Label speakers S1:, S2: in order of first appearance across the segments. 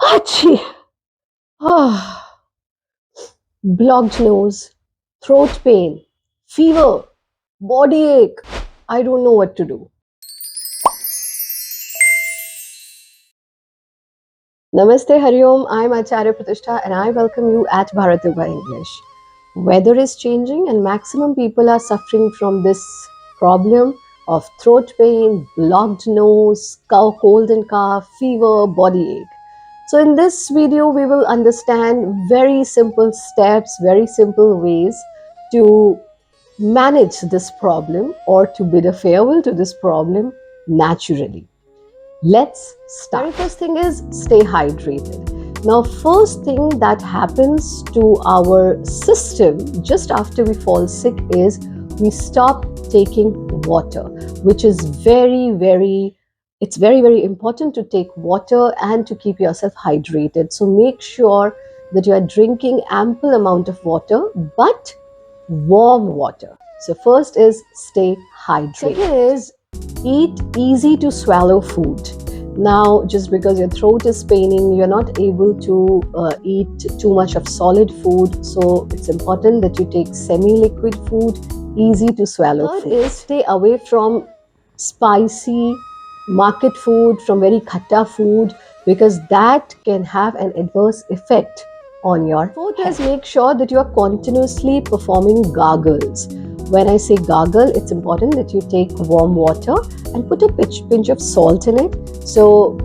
S1: Achoo! Ah, blocked nose, throat pain, fever, body ache. I don't know what to do. Namaste Hariom, I'm Acharya Pratishtha and I welcome you at Bharat Yoga English. Weather is changing and maximum people are suffering from this problem of throat pain, blocked nose, cold and cough, fever, body ache. So in this video, we will understand very simple steps, very simple ways to manage this problem or to bid a farewell to this problem naturally. Let's start. Very first thing is stay hydrated. Now, first thing that happens to our system just after we fall sick is we stop taking water, which is it's very important to take water and to keep yourself hydrated. So make sure that you are drinking ample amount of water, but warm water. So first is stay hydrated. Second is eat easy to swallow food. Now, just because your throat is paining, you're not able to eat too much of solid food. So it's important that you take semi-liquid food, easy to swallow. Third is stay away from spicy market food, from very khatta food, because that can have an adverse effect on your Fourth is make sure that you are continuously performing gargles. When I say gargle, it's important that you take warm water and put a pinch of salt in it. So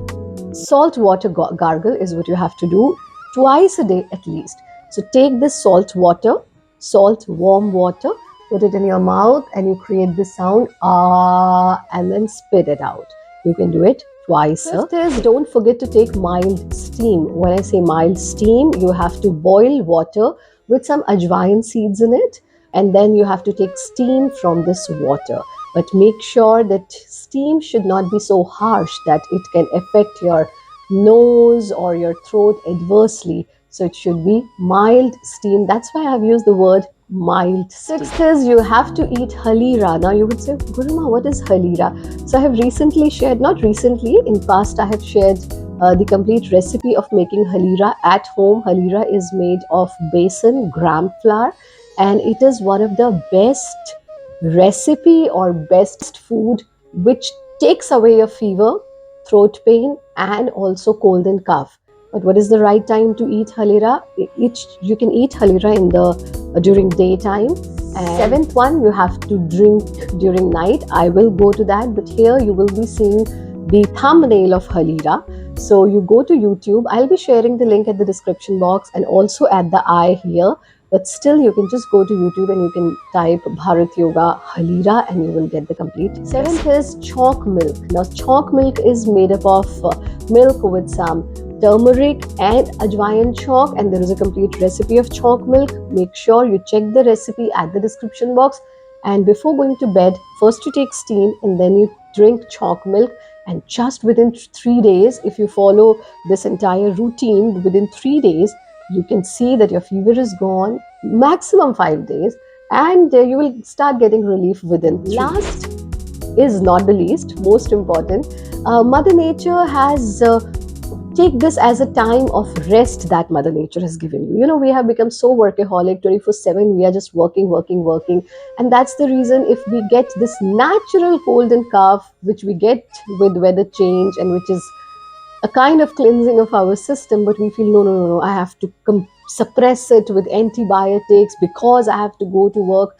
S1: salt water gargle is what you have to do twice a day at least. So take this salt warm water, put it in your mouth and you create this sound ah, and then spit it out. You can do it twice. Fifth is don't forget to take mild steam. When I say mild steam, you have to boil water with some ajwain seeds in it, and then you have to take steam from this water. But make sure that steam should not be so harsh that it can affect your nose or your throat adversely. So it should be mild steam. That's why I've used the word mild steam. Sixth is you have to eat halira. Now you would say, Guruma, what is halira? So I have recently shared, not recently, in past I have shared the complete recipe of making halira at home. Halira is made of besan, gram flour, and it is one of the best recipe or best food which takes away your fever, throat pain, and also cold and cough. But what is the right time to eat halira? You can eat halira in the during daytime. And seventh one, you have to drink during night. I will go to that, but here you will be seeing the thumbnail of halira. So you go to YouTube. I'll be sharing the link at the description box and also at the eye here. But still, you can just go to YouTube and you can type Bharat Yoga Halira and you will get the complete. Seventh is chalk milk. Now, chalk milk is made up of milk with some turmeric and ajwain chalk, and there is a complete recipe of chalk milk. Make sure you check the recipe at the description box. And before going to bed, first you take steam and then you drink chalk milk. And just within 3 days, if you follow this entire routine, within 3 days, you can see that your fever is gone, maximum 5 days, and you will start getting relief within 3 Last is not the least, most important. Mother Nature has take this as a time of rest that Mother Nature has given you. You know, we have become so workaholic, 24/7, we are just working. And that's the reason if we get this natural cold and cough, which we get with weather change and which is a kind of cleansing of our system, but we feel no, I have to suppress it with antibiotics because I have to go to work.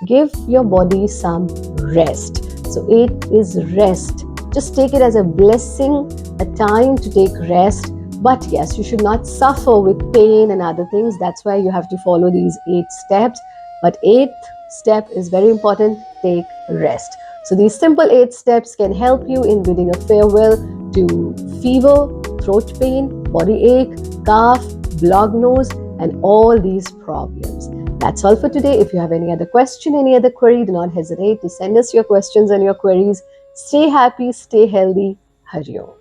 S1: Give your body some rest. So it is rest. Just take it as a blessing, a time to take rest. But yes, you should not suffer with pain and other things. That's why you have to follow these 8 steps. But 8th step is very important. Take rest. So these simple 8 steps can help you in bidding a farewell to fever, throat pain, body ache, cough, blocked nose, and all these problems. That's all for today. If you have any other question, any other query, do not hesitate to send us your questions and your queries. Stay happy, stay healthy. Hari Om.